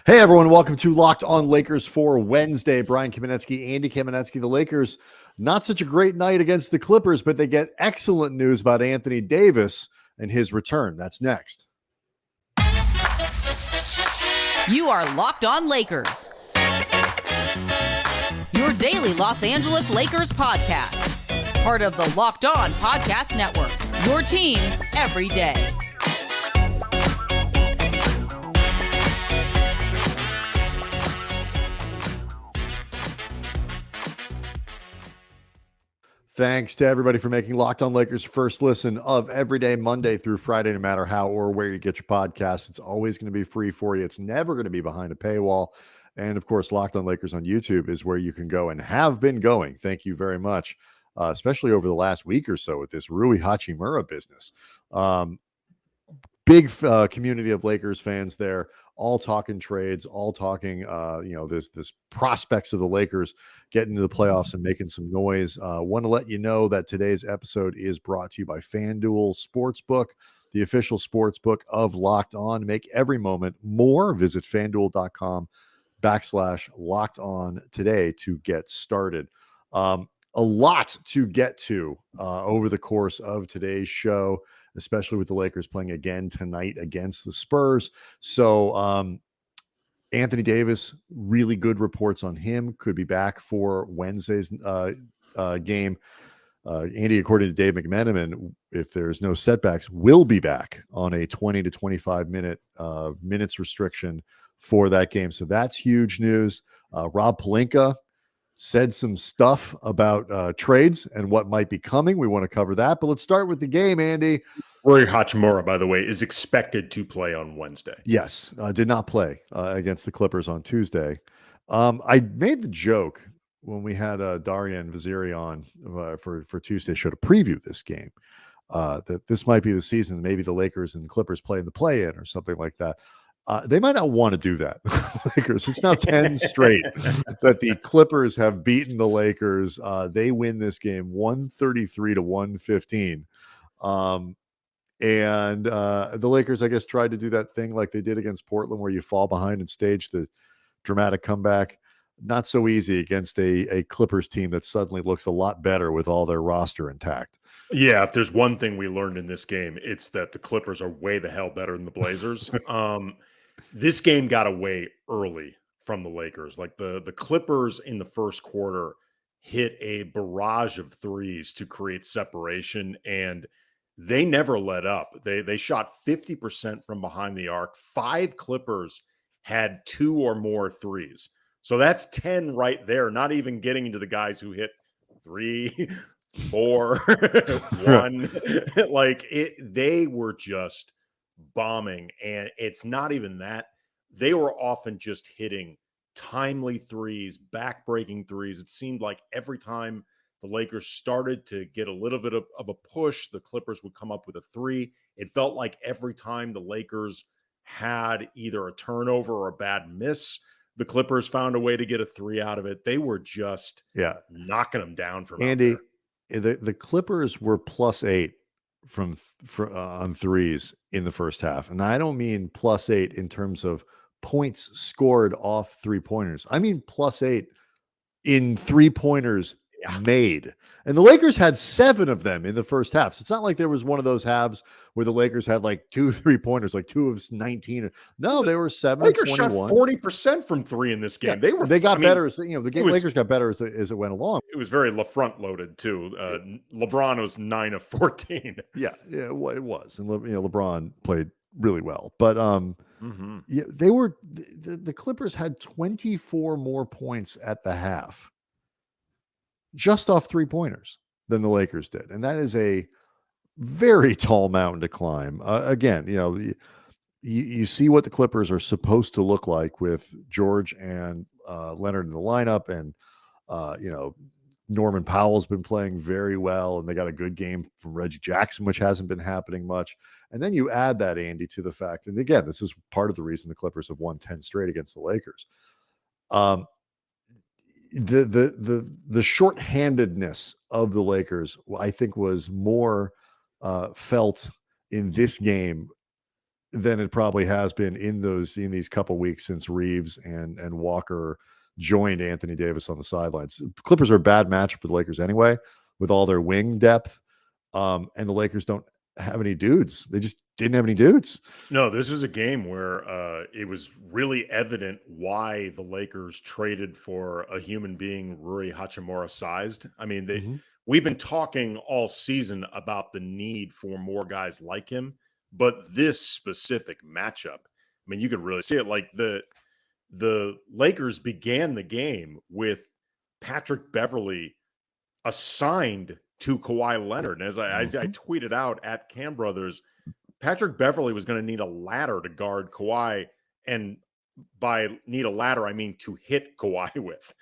Hey, everyone. Welcome to Locked On Lakers for Wednesday. Brian Kamenetsky, Andy Kamenetsky. The Lakers, not such a great night against the Clippers, but they get excellent news about Anthony Davis and his return. That's next. You are Locked On Lakers, your daily Los Angeles Lakers podcast. Part of the Locked On Podcast Network, your team every day. Thanks to everybody for making Locked On Lakers first listen of every day, Monday through Friday, no matter how or where you get your podcasts. It's always going to be free for you. It's never going to be behind a paywall. And of course, Locked On Lakers on YouTube is where you can go and have been going. Thank you very much, especially over the last week or so with this Rui Hachimura business. Big community of Lakers fans there, all talking trades, all talking, this prospects of the Lakers getting into the playoffs and making some noise. Want to let you know that today's episode is brought to you by FanDuel Sportsbook, the official sportsbook of Locked On. Make every moment more. Visit FanDuel.com/Locked On today to get started. A lot to get to over the course of today's show, especially with the Lakers playing again tonight against the Spurs. So Anthony Davis, really good reports on him, could be back for Wednesday's game. Andy, according to Dave McMenamin, if there's no setbacks, will be back on a 20 to 25 minutes restriction for that game. So that's huge news. Rob Pelinka said some stuff about trades and what might be coming. We want to cover that, but let's start with the game, Andy. Rui Hachimura, by the way, is expected to play on Wednesday. Yes, did not play against the Clippers on Tuesday. I made the joke when we had Darian Vaziri on for Tuesday show to preview this game that this might be the season. Maybe the Lakers and Clippers play in the play-in or something like that. They might not want to do that. Lakers. It's now 10 straight that the Clippers have beaten the Lakers. They win this game 133 to 115. And the Lakers, I guess, tried to do that thing like they did against Portland where you fall behind and stage the dramatic comeback. Not so easy against a Clippers team that suddenly looks a lot better with all their roster intact. Yeah, if there's one thing we learned in this game, it's that the Clippers are way the hell better than the Blazers. This game got away early from the Lakers. Like the Clippers in the first quarter hit a barrage of threes to create separation, and they never let up. They shot 50% from behind the arc. 5 Clippers had 2 or more threes. So that's 10 right there, not even getting into the guys who hit 3, 4, 1. They were just bombing. And it's not even that. They were often just hitting timely threes, back-breaking threes. It seemed like every time the Lakers started to get a little bit of a push, the Clippers would come up with a 3. It felt like every time the Lakers had either a turnover or a bad miss, the Clippers found a way to get a 3 out of it. They were just knocking them down from Andy, the Clippers were +8 on threes in the first half. And I don't mean +8 in terms of points scored off 3-pointers. I mean +8 in 3-pointers made. And the Lakers had 7 of them in the first half. So it's not like there was one of those halves where the Lakers had like 2 3-pointers, like 2 of 19. No, they were 7 Lakers 21. Shot 40% from 3 in this game. Yeah, they got better as Lakers got better as it went along. It was very LaFront loaded too. LeBron was 9 of 14. Yeah, it was. And LeBron played really well. But the Clippers had 24 more points at the half just off 3-pointers than the Lakers did. And that is a very tall mountain to climb. Again, you see what the Clippers are supposed to look like with George and Leonard in the lineup. And, Norman Powell's been playing very well, and they got a good game from Reggie Jackson, which hasn't been happening much. And then you add that, Andy, to the fact, and again, this is part of the reason the Clippers have won 10 straight against the Lakers. The shorthandedness of the Lakers, I think, was more felt in this game than it probably has been in these couple weeks since Reeves and Walker joined Anthony Davis on the sidelines. Clippers are a bad matchup for the Lakers anyway, with all their wing depth. And the Lakers don't have any dudes. They just didn't have any dudes. No, this was a game where it was really evident why the Lakers traded for a human being Rui Hachimura sized. I mean, we've been talking all season about the need for more guys like him, but this specific matchup, I mean, you could really see it. Like the Lakers began the game with Patrick Beverley assigned to Kawhi Leonard. And as I tweeted out at Cam Brothers, Patrick Beverley was going to need a ladder to guard Kawhi, and by need a ladder, I mean to hit Kawhi with,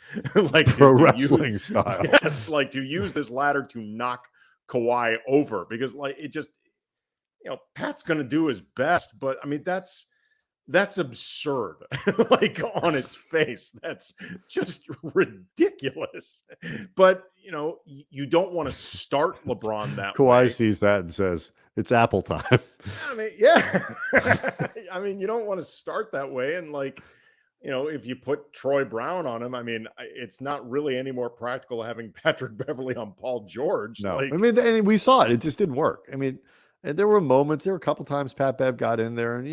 like pro wrestling style. Yes, like to use this ladder to knock Kawhi over, because like it just, Pat's going to do his best, but I mean that's absurd. Like on its face, that's just ridiculous. But you don't want to start LeBron that Kawhi way. sees that and says, "It's Apple time." I mean, yeah. I mean, you don't want to start that way. And like, if you put Troy Brown on him, I mean, it's not really any more practical having Patrick Beverley on Paul George. No, like, I mean, and we saw it. It just didn't work. I mean, and there were moments. There were a couple times Pat Bev got in there, and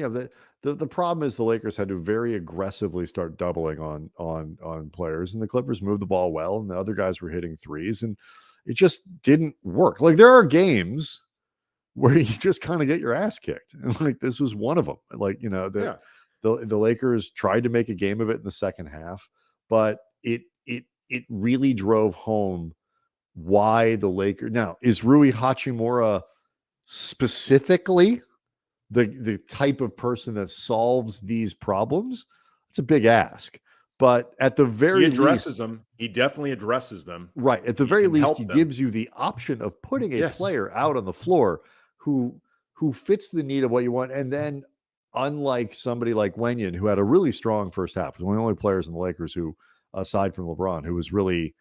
the problem is the Lakers had to very aggressively start doubling on players, and the Clippers moved the ball well, and the other guys were hitting threes, and it just didn't work. Like there are games where you just kind of get your ass kicked, and like this was one of them. Like the Lakers tried to make a game of it in the second half, but it really drove home why the Lakers. Now, is Rui Hachimura specifically the type of person that solves these problems? It's a big ask, but at the very he addresses least, them. He definitely addresses them. Right. At the very least, he gives you the option of putting a player out on the floor who fits the need of what you want. And then, unlike somebody like Wenyen, who had a really strong first half, was one of the only players in the Lakers who, aside from LeBron, who was really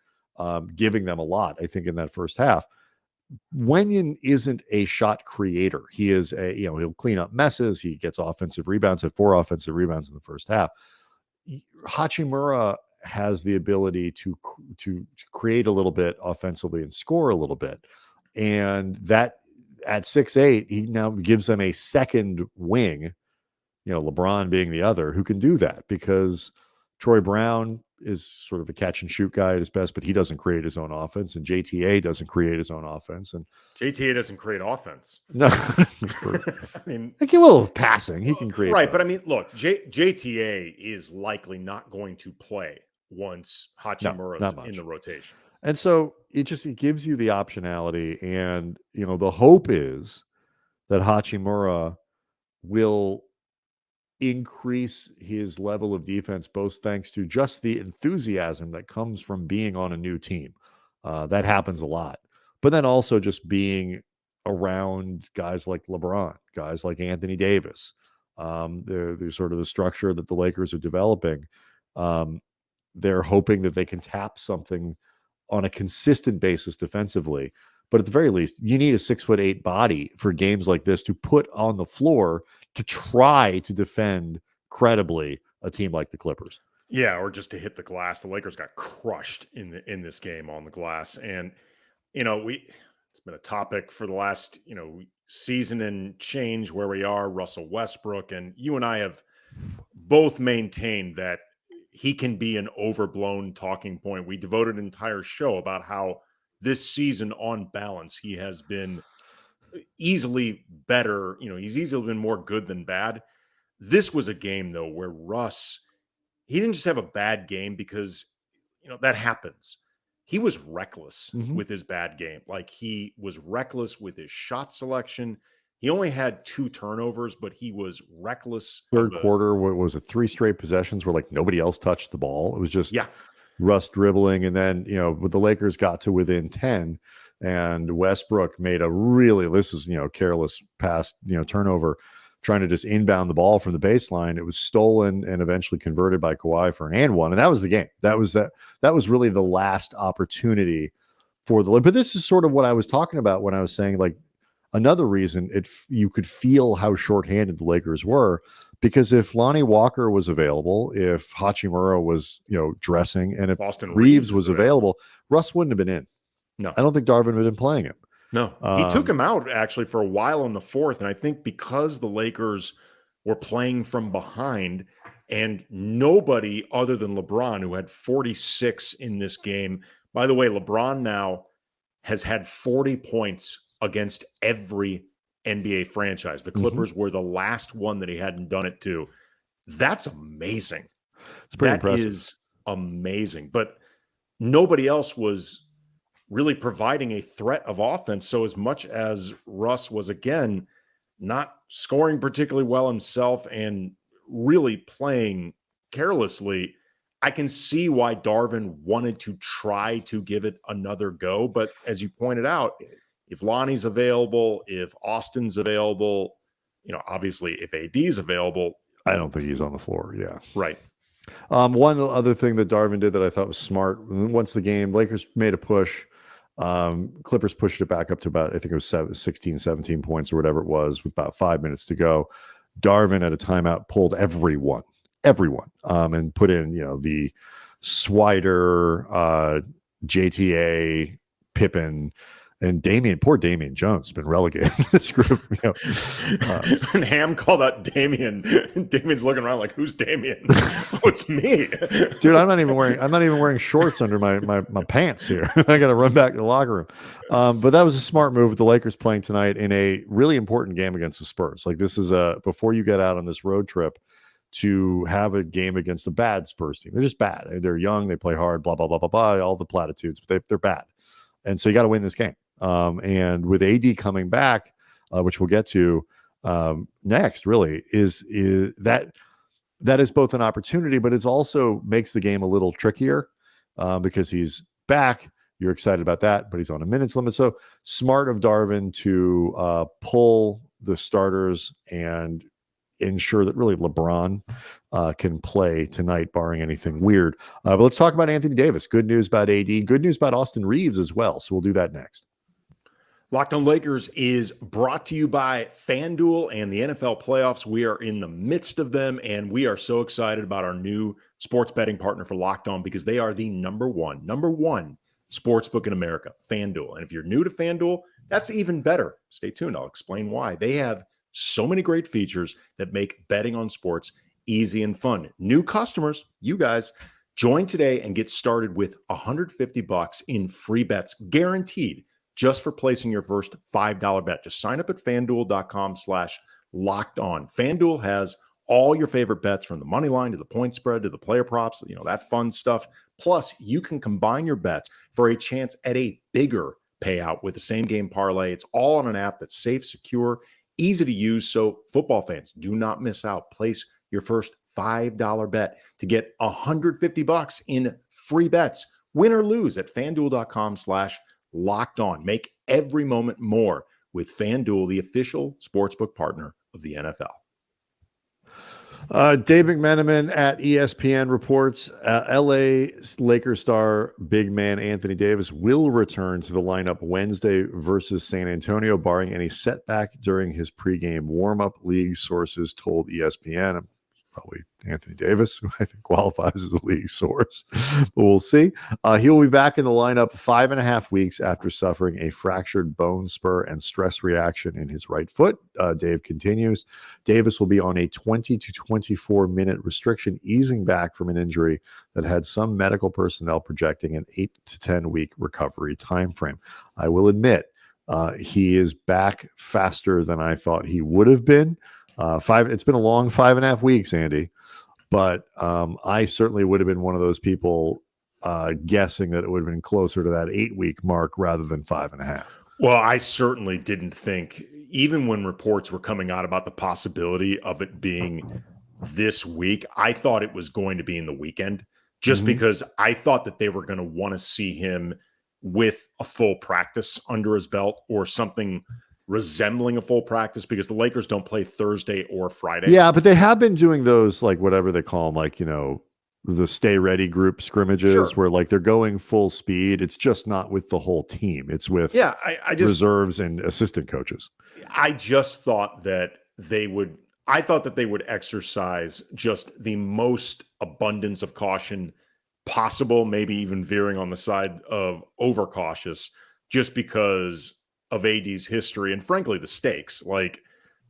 giving them a lot, I think, in that first half. Wenyen isn't a shot creator. He is he'll clean up messes. He gets offensive rebounds, had 4 offensive rebounds in the first half. Hachimura has the ability to create a little bit offensively and score a little bit. And that at 6'8", he now gives them a second wing, LeBron being the other, who can do that, because Troy Brown is sort of a catch and shoot guy at his best, but he doesn't create his own offense, and JTA doesn't create his own offense, and JTA doesn't create offense. No, I mean, like he will passing, he can create right, but I mean, look, JTA is likely not going to play once Hachimura's in the rotation, and so it gives you the optionality, and the hope is that Hachimura will increase his level of defense, both thanks to just the enthusiasm that comes from being on a new team. That happens a lot. But then also just being around guys like LeBron, guys like Anthony Davis. They're sort of the structure that the Lakers are developing. They're hoping that they can tap something on a consistent basis defensively. But at the very least, you need a 6'8" body for games like this to put on the floor to try to defend credibly a team like the Clippers. Yeah, or just to hit the glass. The Lakers got crushed in this game on the glass. And, it's been a topic for the last, season and change where we are, Russell Westbrook. And you and I have both maintained that he can be an overblown talking point. We devoted an entire show about how this season, on balance, he has been easily better. He's easily been more good than bad. This was a game, though, where Russ, he didn't just have a bad game because, that happens. He was reckless with his bad game. Like, he was reckless with his shot selection. He only had 2 turnovers, but he was reckless. Third quarter, what was it, 3 straight possessions where like nobody else touched the ball. It was just Russ dribbling. And then, when the Lakers got to within 10 and Westbrook made a really, careless pass, turnover, trying to just inbound the ball from the baseline. It was stolen and eventually converted by Kawhi for an and one. And that was the game. That was really the last opportunity for but this is sort of what I was talking about when I was saying, like, another reason you could feel how shorthanded the Lakers were, because if Lonnie Walker was available, if Hachimura was, dressing, and if Austin Reeves was available, Russ wouldn't have been in. No, I don't think Darvin would have been playing him. No, he took him out actually for a while in the fourth. And I think because the Lakers were playing from behind and nobody other than LeBron, who had 46 in this game. By the way, LeBron now has had 40 points against every NBA franchise. The Clippers were the last one that he hadn't done it to. That's amazing. It's pretty impressive. That is amazing. But nobody else was really providing a threat of offense. So as much as Russ was, again, not scoring particularly well himself and really playing carelessly, I can see why Darvin wanted to try to give it another go. But as you pointed out, if Lonnie's available, if Austin's available, obviously if AD's available, I don't think he's on the floor. Yeah. Right. One other thing that Darvin did that I thought was smart, once the game, Lakers made a push. Clippers pushed it back up to about, I think it was 16, 17 points or whatever it was, with about 5 minutes to go. Darvin at a timeout pulled everyone, and put in, the Swider, JTA, Pippen, and poor Damian Jones has been relegated in this group. When Ham called out Damian, Damian's looking around like, "Who's Damian?" Oh, it's me, dude. I'm not even wearing shorts under my pants here. I got to run back to the locker room. But that was a smart move with the Lakers playing tonight in a really important game against the Spurs. Like, this is before you get out on this road trip to have a game against a bad Spurs team. They're just bad. They're young. They play hard. Blah blah blah blah blah. All the platitudes, but they're bad. And so you got to win this game. And with AD coming back, which we'll get to next, really is that is both an opportunity, but it's also makes the game a little trickier because he's back. You're excited about that, but he's on a minutes limit. So smart of Darvin to pull the starters and ensure that really LeBron can play tonight, barring anything weird. But let's talk about Anthony Davis. Good news about AD. Good news about Austin Reeves as well. So we'll do that next. Locked on Lakers is brought to you by FanDuel and the NFL playoffs. We are in the midst of them, and we are so excited about our new sports betting partner for Locked On, because they are the number one sports book in America, FanDuel. And if you're new to FanDuel, that's even better. Stay tuned. I'll explain why. They have so many great features that make betting on sports easy and fun. New customers, you guys, join today and get started with $150 in free bets guaranteed just for placing your first $5 bet. Just sign up at FanDuel.com/lockedon. FanDuel has all your favorite bets, from the money line to the point spread to the player props, that fun stuff. Plus, you can combine your bets for a chance at a bigger payout with the same game parlay. It's all on an app that's safe, secure, easy to use. So football fans, do not miss out. Place your first $5 bet to get $150 in free bets, win or lose, at FanDuel.com/lockedon. Make every moment more with FanDuel, the official sportsbook partner of the NFL. Dave McMenamin at ESPN reports LA Lakers star big man Anthony Davis will return to the lineup Wednesday versus San Antonio, barring any setback during his pregame warm-up, league sources told ESPN. Probably Anthony Davis, who I think qualifies as a league source, but we'll see. He will be back in the lineup 5.5 weeks after suffering a fractured bone spur and stress reaction in his right foot. Dave continues. Davis will be on a 20 to 24 minute restriction, easing back from an injury that had some medical personnel projecting an 8 to 10 week recovery timeframe. I will admit, he is back faster than I thought he would have been. It's been a long 5.5 weeks, Andy, but I certainly would have been one of those people guessing that it would have been closer to that 8-week mark rather than 5.5. Well, I certainly didn't think, even when reports were coming out about the possibility of it being this week, I thought it was going to be in the weekend, just because I thought that they were going to want to see him with a full practice under his belt or something resembling a full practice, because the Lakers don't play Thursday or Friday. Yeah, but they have been doing those, like, whatever they call them, like, the stay ready group scrimmages, where like they're going full speed. It's just not with the whole team. It's with I just reserves and assistant coaches. I just thought that I thought that they would exercise just the most abundance of caution possible, maybe even veering on the side of overcautious, just because of AD's history and frankly the stakes. Like,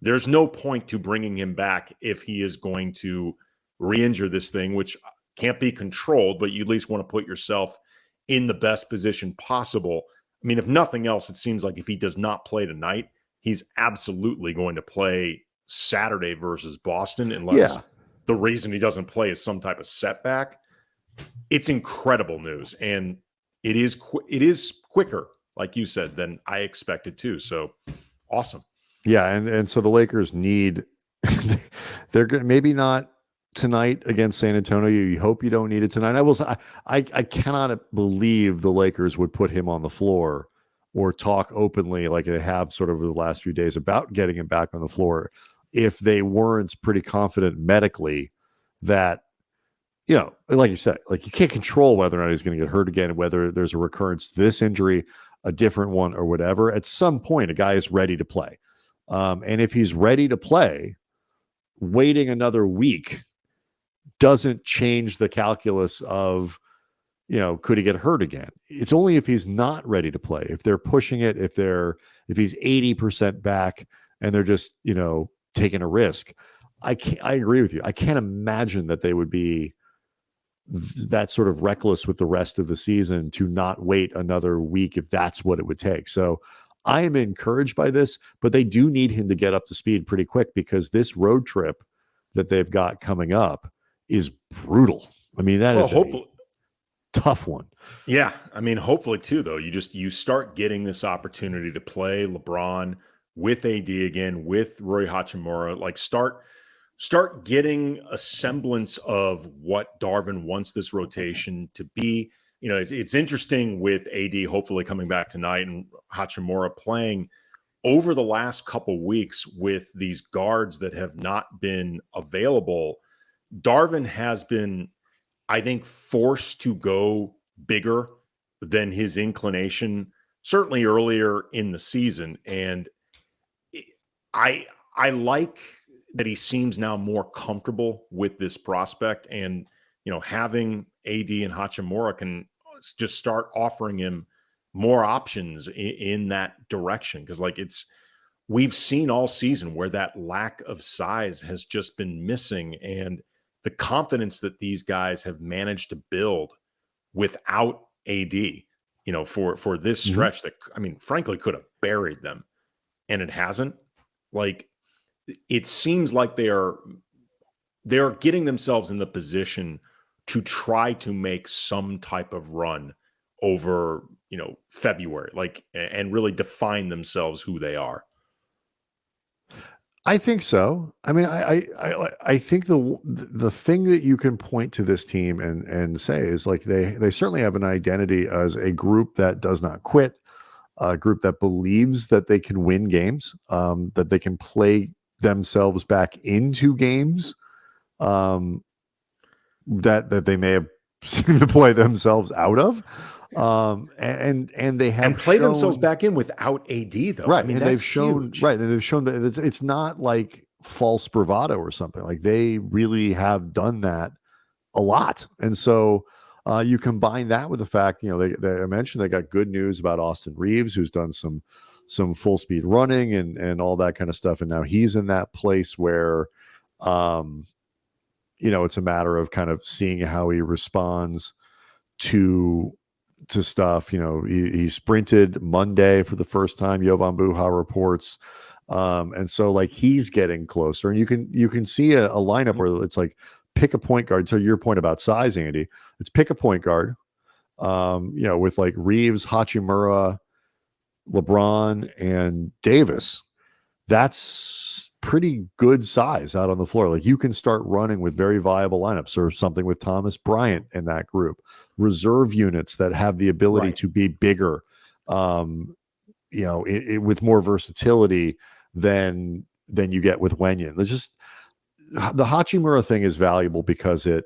there's no point to bringing him back if he is going to re-injure this thing, which can't be controlled, but you at least want to put yourself in the best position possible. I mean, if nothing else, it seems like if he does not play tonight, he's absolutely going to play Saturday versus Boston, unless the reason he doesn't play is some type of setback. It's incredible news, and it is quicker, like you said, than I expected too. So awesome. Yeah, and so the Lakers need they're maybe not tonight against San Antonio. You hope you don't need it tonight. I cannot believe the Lakers would put him on the floor or talk openly like they have sort of over the last few days about getting him back on the floor if they weren't pretty confident medically that, you know, like you said, like you can't control whether or not he's going to get hurt again, whether there's a recurrence to this injury, a different one or whatever. At some point, a guy is ready to play. And if he's ready to play, waiting another week doesn't change the calculus of, you know, could he get hurt again? It's only if he's not ready to play, if they're pushing it, if he's 80% back and they're just, you know, taking a risk. I agree with you. I can't imagine that they would be that sort of reckless with the rest of the season to not wait another week if that's what it would take. So I am encouraged by this, but they do need him to get up to speed pretty quick because this road trip that they've got coming up is brutal. I mean, that is hopefully a tough one. Yeah. I mean, hopefully too, though, you start getting this opportunity to play LeBron with AD again, with Rui Hachimura, like start getting a semblance of what Darvin wants this rotation to be. You know, it's interesting with AD hopefully coming back tonight and Hachimura playing over the last couple weeks with these guards that have not been available. Darvin has been, I think, forced to go bigger than his inclination, certainly earlier in the season. And I like that he seems now more comfortable with this prospect, and, you know, having AD and Hachimura can just start offering him more options in that direction. Because like we've seen all season where that lack of size has just been missing, and the confidence that these guys have managed to build without AD, you know, for this stretch that, I mean, frankly, could have buried them, and it hasn't. Like, it seems like they're getting themselves in the position to try to make some type of run over, you know, February, like, and really define themselves who they are. I think so. I mean, I think the thing that you can point to this team and say is like they certainly have an identity as a group that does not quit, a group that believes that they can win games, that they can play themselves back into games, that they may have seemed to play themselves out of, and they have play themselves back in without AD though. Right. I mean, and they've shown huge. Right. And they've shown that it's not like false bravado or something. Like they really have done that a lot. And so you combine that with the fact, you know, I mentioned they got good news about Austin Reeves, who's done some full speed running and all that kind of stuff. And now he's in that place where, you know, it's a matter of kind of seeing how he responds to stuff. You know, he sprinted Monday for the first time, Jovan Buha reports. And so like he's getting closer, and you can see a lineup where it's like pick a point guard. So your point about size, Andy, it's pick a point guard, you know, with like Reeves, Hachimura, LeBron, and Davis. That's pretty good size out on the floor. Like you can start running with very viable lineups, or something with Thomas Bryant in that group, reserve units that have the ability to be bigger, you know, with more versatility than you get with Wenyen. There's just the Hachimura thing is valuable because it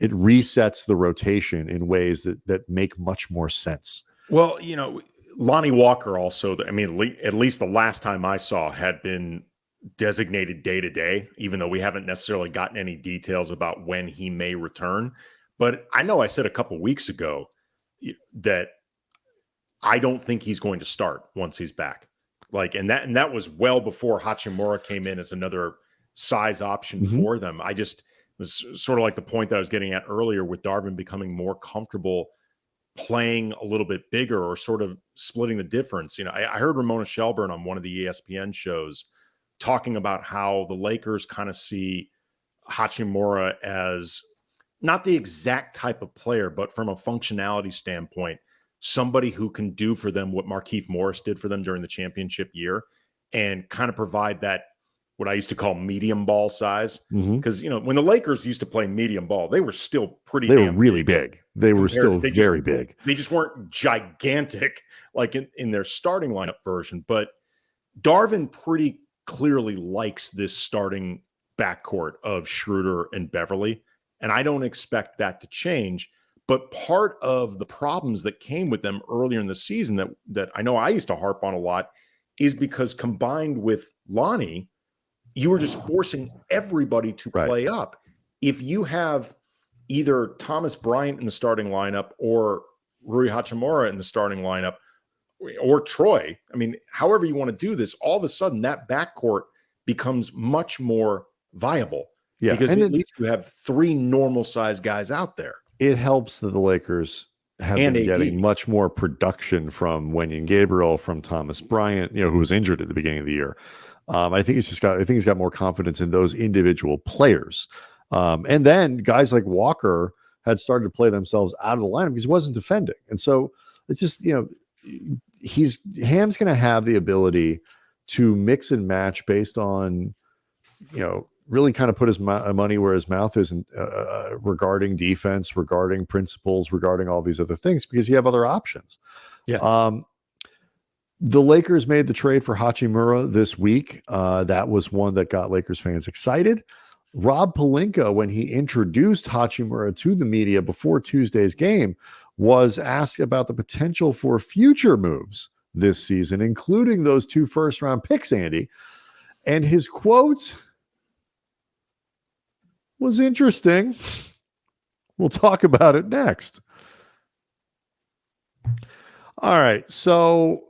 resets the rotation in ways that make much more sense. Well, you know, Lonnie Walker also, I mean, at least the last time I saw, had been designated day-to-day, even though we haven't necessarily gotten any details about when he may return. But I know I said a couple weeks ago that I don't think he's going to start once he's back. And that was well before Hachimura came in as another size option for them. I just was sort of like the point that I was getting at earlier with Darvin becoming more comfortable playing a little bit bigger or sort of splitting the difference. I heard Ramona Shelburne on one of the ESPN shows talking about how the Lakers kind of see Hachimura as not the exact type of player, but from a functionality standpoint, somebody who can do for them what Markieff Morris did for them during the championship year and kind of provide that, what I used to call medium ball size. Because, when the Lakers used to play medium ball, they were still they were really big. They were still very big. They just weren't gigantic like in their starting lineup version. But Darvin pretty clearly likes this starting backcourt of Schroeder and Beverly. And I don't expect that to change. But part of the problems that came with them earlier in the season that I know I used to harp on a lot is because combined with Lonnie, you were just forcing everybody to play up. If you have either Thomas Bryant in the starting lineup or Rui Hachimura in the starting lineup or Troy, I mean, however you want to do this, all of a sudden that backcourt becomes much more viable. Yeah, because at least you have three normal size guys out there. It helps that the Lakers have been getting much more production from Wenyen Gabriel, from Thomas Bryant, who was injured at the beginning of the year. I think he's got more confidence in those individual players. And then guys like Walker had started to play themselves out of the lineup because he wasn't defending. And so it's just, Ham's going to have the ability to mix and match based on, really kind of put his money where his mouth is regarding defense, regarding principles, regarding all these other things, because you have other options. Yeah. The Lakers made the trade for Hachimura this week. That was one that got Lakers fans excited. Rob Pelinka, when he introduced Hachimura to the media before Tuesday's game, was asked about the potential for future moves this season, including those 2 first-round picks, Andy. And his quote was interesting. We'll talk about it next. All right. So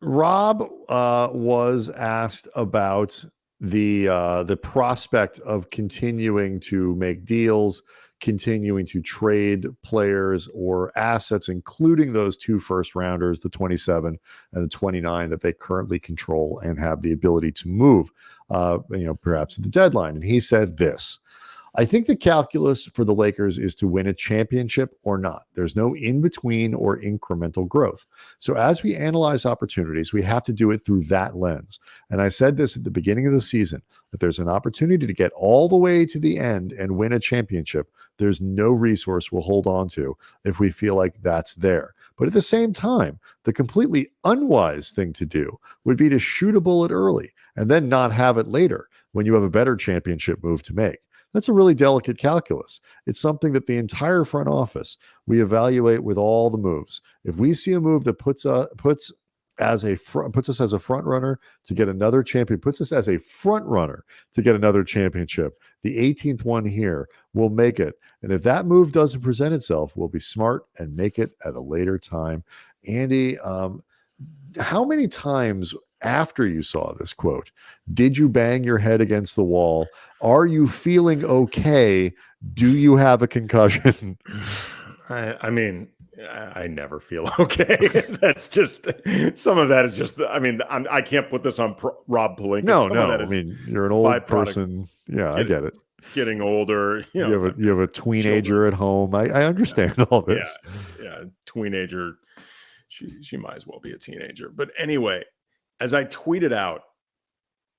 Rob was asked about the prospect of continuing to make deals, continuing to trade players or assets, including those 2 first rounders, the 27 and the 29 that they currently control and have the ability to move, perhaps at the deadline. And he said this: I think the calculus for the Lakers is to win a championship or not. There's no in-between or incremental growth. So as we analyze opportunities, we have to do it through that lens. And I said this at the beginning of the season, that there's an opportunity to get all the way to the end and win a championship. There's no resource we'll hold on to if we feel like that's there. But at the same time, the completely unwise thing to do would be to shoot a bullet early and then not have it later when you have a better championship move to make. That's a really delicate calculus. It's something that the entire front office, we evaluate with all the moves. If we see a move that puts us as a front runner to get another champion, puts us as a front runner to get another championship, the 18th one here, we'll make it. And if that move doesn't present itself, we'll be smart and make it at a later time. Andy, how many times after you saw this quote did you bang your head against the wall? Are you feeling okay? Do you have a concussion? I mean, I never feel okay. That's just, some of that is just, I can't put this on Rob Pelinka. No. I mean, you're an old person. Yeah, I get it. Getting older. You have a teenager at home. I understand all this. Yeah. Teenager. She might as well be a teenager. But anyway, as I tweeted out,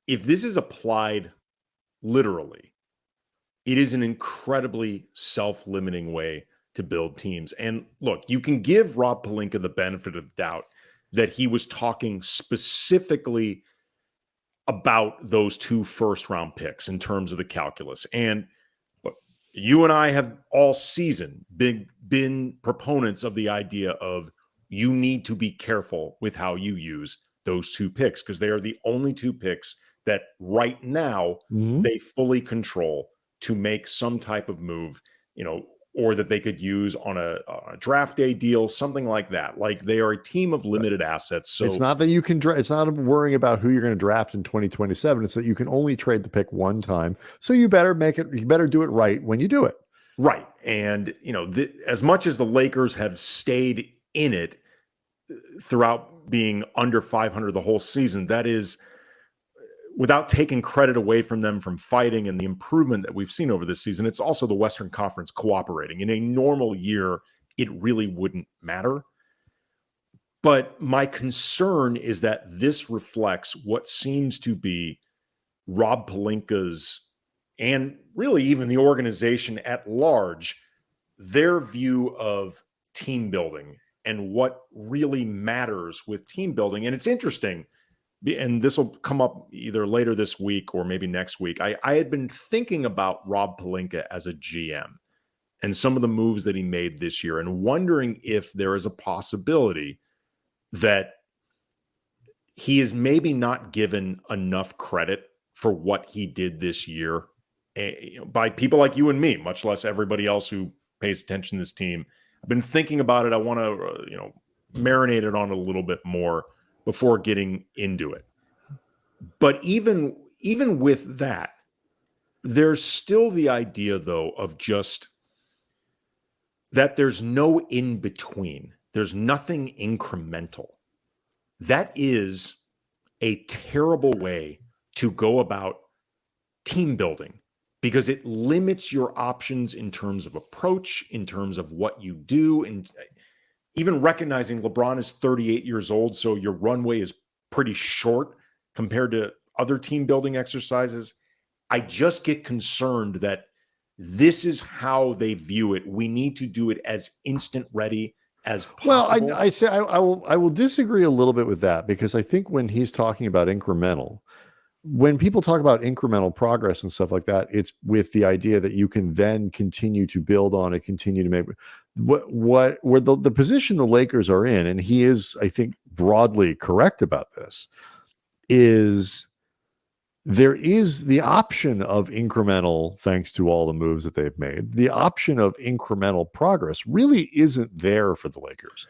if this is applied literally, it is an incredibly self-limiting way to build teams. And look, you can give Rob Pelinka the benefit of the doubt that he was talking specifically about those 2 first-round picks in terms of the calculus. And look, you and I have all season been proponents of the idea of you need to be careful with how you use those 2 picks, because they are the only 2 picks that right now they fully control to make some type of move, or that they could use on a draft day deal, something like that. Like, they are a team of limited assets. So it's not that you can it's not worrying about who you're going to draft in 2027. It's that you can only trade the pick one time. So you better do it right when you do it. Right. And, as much as the Lakers have stayed in it throughout being under 500 the whole season, that is, without taking credit away from them from fighting and the improvement that we've seen over this season, it's also the Western Conference cooperating. In a normal year, it really wouldn't matter. But my concern is that this reflects what seems to be Rob Pelinka's, and really even the organization at large, their view of team building and what really matters with team building. And it's interesting, and this will come up either later this week or maybe next week. I had been thinking about Rob Pelinka as a GM and some of the moves that he made this year, and wondering if there is a possibility that he is maybe not given enough credit for what he did this year by people like you and me, much less everybody else who pays attention to this team. I've been thinking about it. I want to, marinate it on a little bit more before getting into it. But even with that, there's still the idea, though, of just that there's no in between. There's nothing incremental. That is a terrible way to go about team building, because it limits your options in terms of approach, in terms of what you do, and even recognizing LeBron is 38 years old, so your runway is pretty short compared to other team building exercises. I just get concerned that this is how they view it. We need to do it as instant ready as possible. Well, I will disagree a little bit with that, because I think when he's talking about incremental, when people talk about incremental progress and stuff like that, it's with the idea that you can then continue to build on it, continue to make where the position the Lakers are in, and he is, I think, broadly correct about this, is there is the option of incremental, thanks to all the moves that they've made. The option of incremental progress really isn't there for the Lakers.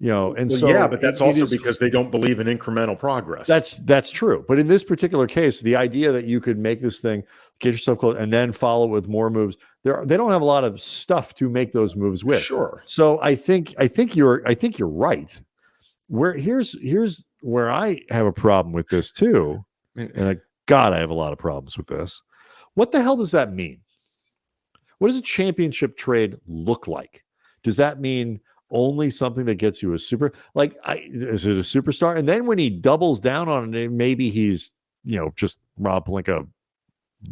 And so yeah, but that's also because they don't believe in incremental progress. That's true. But in this particular case, the idea that you could make this thing, get yourself close, and then follow with more moves, they don't have a lot of stuff to make those moves with. Sure. So I think you're right. Here's where I have a problem with this too, and I have a lot of problems with this. What the hell does that mean? What does a championship trade look like? Does that mean only something that gets you a super, is it a superstar? And then when he doubles down on it, maybe he's, just Rob Pelinka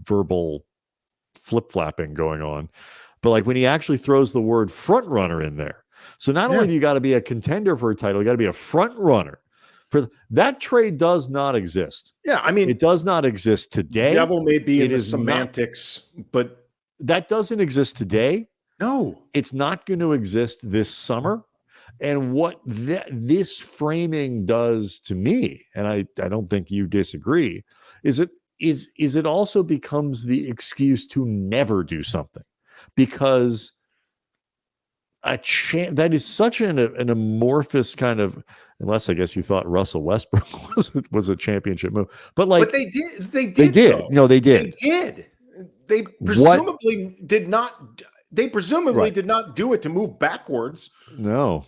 verbal flip-flapping going on. But when he actually throws the word front runner in there. So not only do you got to be a contender for a title, you got to be a front runner. For that trade does not exist. Yeah, I mean, it does not exist today. Devil may be in the semantics, but that doesn't exist today. No, it's not going to exist this summer. And what this framing does to me, and I don't think you disagree, is it also becomes the excuse to never do something, because that is such an amorphous kind of, unless I guess you thought Russell Westbrook was a championship move, but they did. They did. No, they did. They did. They presumably did not. They presumably did not do it to move backwards. No.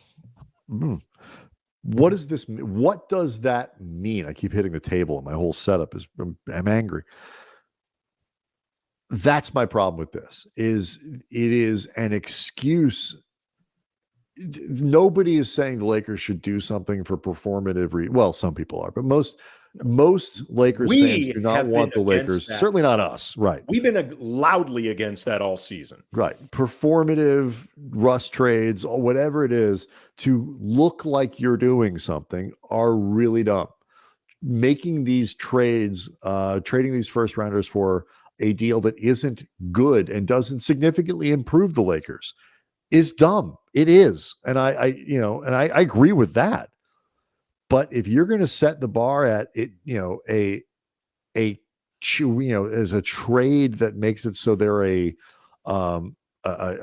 What does this mean? What does that mean? I keep hitting the table and my whole setup is, I'm angry. That's my problem with this, is it is an excuse. Nobody is saying the Lakers should do something for performative well, some people are, but most Lakers fans do not want the Lakers. Certainly not us. Right. We've been loudly against that all season. Right. Performative rust trades, or whatever it is, to look like you're doing something, are really dumb. Making these trades, trading these first rounders for a deal that isn't good and doesn't significantly improve the Lakers, is dumb. It is. And I agree with that. But if you're going to set the bar at it, as a trade that makes it so they're a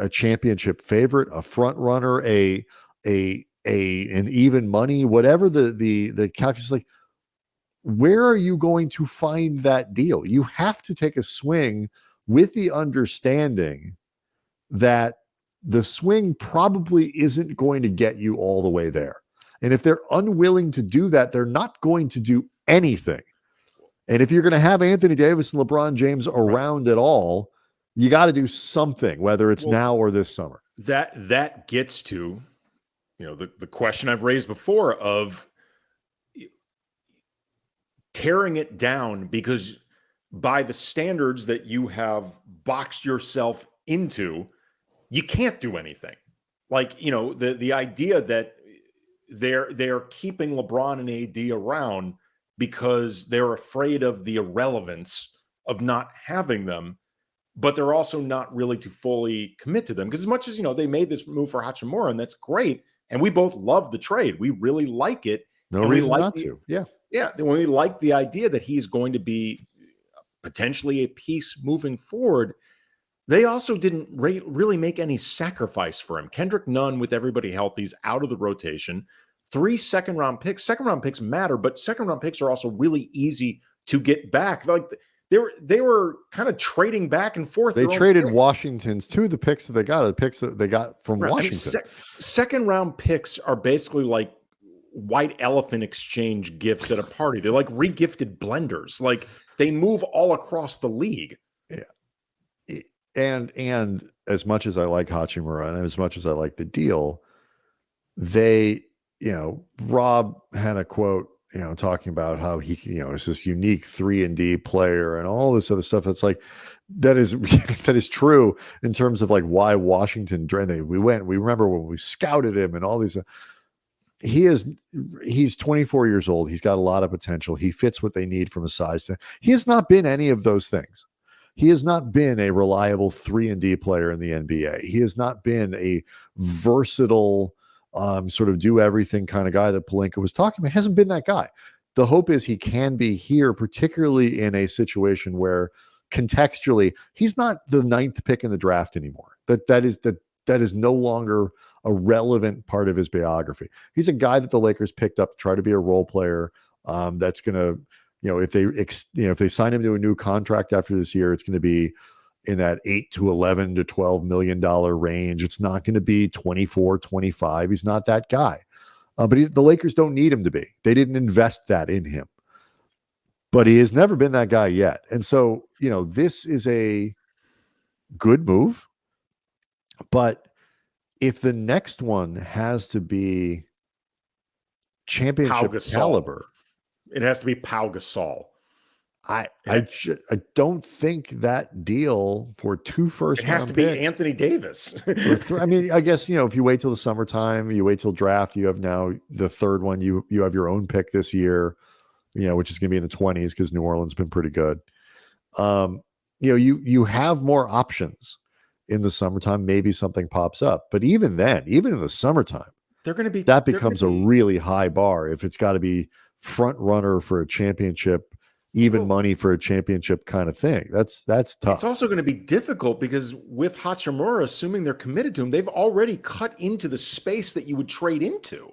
championship favorite, a front runner, an even money, whatever the calculus, like, where are you going to find that deal? You have to take a swing with the understanding that the swing probably isn't going to get you all the way there. And if they're unwilling to do that, they're not going to do anything. And if you're going to have Anthony Davis and LeBron James around at all, you got to do something, whether it's now or this summer. That gets to, the question I've raised before of tearing it down, because by the standards that you have boxed yourself into, you can't do anything. Like, the idea that they're keeping LeBron and AD around because they're afraid of the irrelevance of not having them, but they're also not really to fully commit to them. Because as much as, they made this move for Hachimura, and that's great, and we both love the trade. We really like it. No reason not to. Yeah. Yeah. When we like the idea that he's going to be potentially a piece moving forward, they also didn't really make any sacrifice for him. Kendrick Nunn, with everybody healthy, is out of the rotation. 3 second-round picks. Second-round picks matter, but second-round picks are also really easy to get back. Like, they were kind of trading back and forth. They traded Washington's two of the picks that they got, the picks that they got from Washington. Second-round picks are basically like white elephant exchange gifts at a party. They're like regifted blenders. Like, they move all across the league. Yeah. And as much as I like Hachimura and as much as I like the deal, Rob had a quote, talking about how he, is this unique 3-and-D player and all this other stuff. That's like, that is true in terms of like why Washington, we remember when we scouted him and all these, he's 24 years old. He's got a lot of potential. He fits what they need from a size. He has not been any of those things. He has not been a reliable 3-and-D player in the NBA. He has not been a versatile, sort of do everything kind of guy that Pelinka was talking about. He hasn't been that guy. The hope is he can be here, particularly in a situation where contextually he's not the 9th pick in the draft anymore. That is no longer a relevant part of his biography. He's a guy that the Lakers picked up to try to be a role player. That's going to, if they sign him to a new contract after this year, it's going to be in that $8 to $11 to $12 million range. It's not going to be 24, 25. He's not that guy. But the Lakers don't need him to be. They didn't invest that in him. But he has never been that guy yet. And so, this is a good move. But if the next one has to be championship caliber, it has to be Pau Gasol. I don't think that deal for 2 first round picks. It has to be Anthony Davis. I mean, I guess, if you wait till the summertime, you wait till draft, you have now the third one, you have your own pick this year, which is going to be in the 20s because New Orleans has been pretty good. You have more options in the summertime. Maybe something pops up, but even then, even in the summertime, that becomes a really high bar. If it's got to be front runner for a championship, even money for a championship kind of thing. That's tough. It's also going to be difficult because with Hachimura, assuming they're committed to him, they've already cut into the space that you would trade into.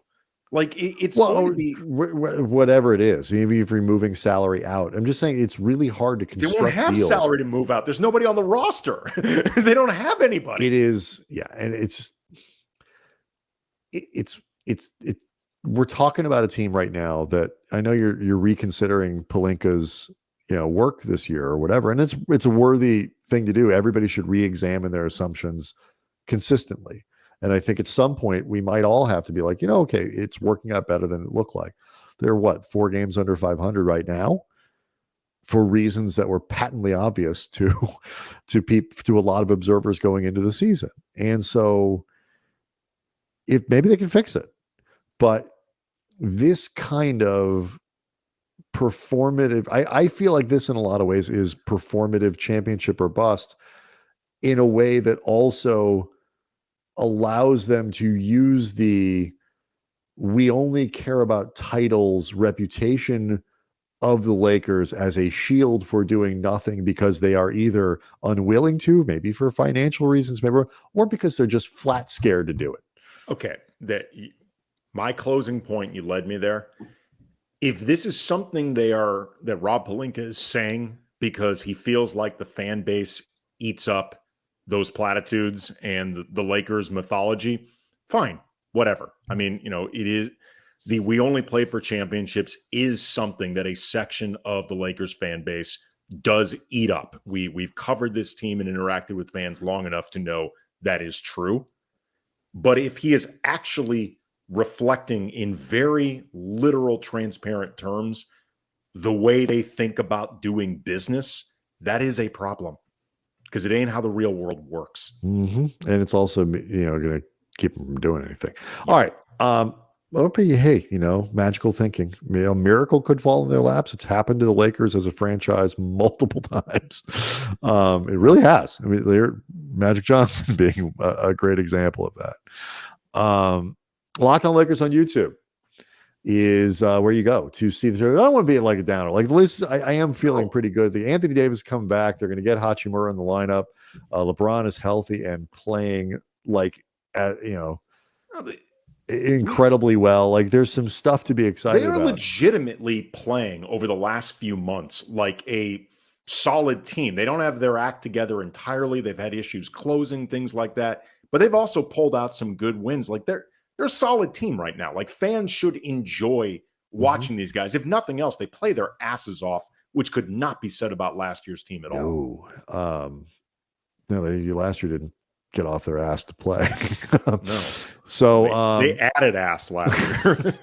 Like, it's going to be whatever it is. Maybe if you're moving salary out. I'm just saying it's really hard to construct. They won't have deals. Salary to move out. There's nobody on the roster. They don't have anybody. It is, yeah, and it's we're talking about a team right now that I know you're reconsidering Pelinka's work this year or whatever, and it's a worthy thing to do. Everybody should re-examine their assumptions consistently, and I think at some point we might all have to be like, okay, it's working out better than it looked like. They're 4 games under 500 right now for reasons that were patently obvious to a lot of observers going into the season, and so if maybe they can fix it. But this kind of performative, I feel like this in a lot of ways is performative championship or bust in a way that also allows them to use the we only care about titles reputation of the Lakers as a shield for doing nothing because they are either unwilling to, maybe for financial reasons, maybe, or because they're just flat scared to do it. Okay. My closing point, you led me there. If this is something that Rob Pelinka is saying because he feels like the fan base eats up those platitudes and the Lakers mythology, fine, whatever. I mean, it is we only play for championships is something that a section of the Lakers fan base does eat up. We've covered this team and interacted with fans long enough to know that is true. But if he is actually reflecting in very literal, transparent terms the way they think about doing business, that is a problem because it ain't how the real world works. And it's also, going to keep them from doing anything. All right. Hey, magical thinking. A miracle could fall in their laps. It's happened to the Lakers as a franchise multiple times. It really has. I mean, they're Magic Johnson being a great example of that. Locked On Lakers on YouTube is where you go to see the show. I don't want to be like a downer. Like, I am feeling pretty good. The Anthony Davis coming back. They're going to get Hachimura in the lineup. LeBron is healthy and playing incredibly well. Like, there's some stuff to be excited about. They are legitimately playing over the last few months like a solid team. They don't have their act together entirely. They've had issues closing, things like that. But they've also pulled out some good wins. Like, they're a solid team right now. Like, fans should enjoy watching these guys. If nothing else, they play their asses off, which could not be said about last year's team at all. No, last year didn't get off their ass to play. No. So they added ass last year.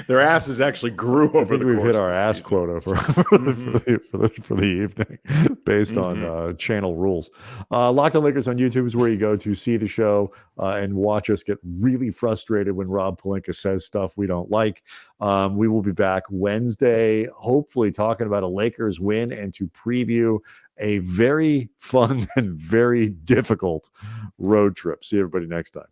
Their asses actually grew over the course. We've hit our ass quota for the evening based on channel rules. Locked On Lakers on YouTube is where you go to see the show and watch us get really frustrated when Rob Pelinka says stuff we don't like. We will be back Wednesday, hopefully talking about a Lakers win and to preview a very fun and very difficult road trip. See everybody next time.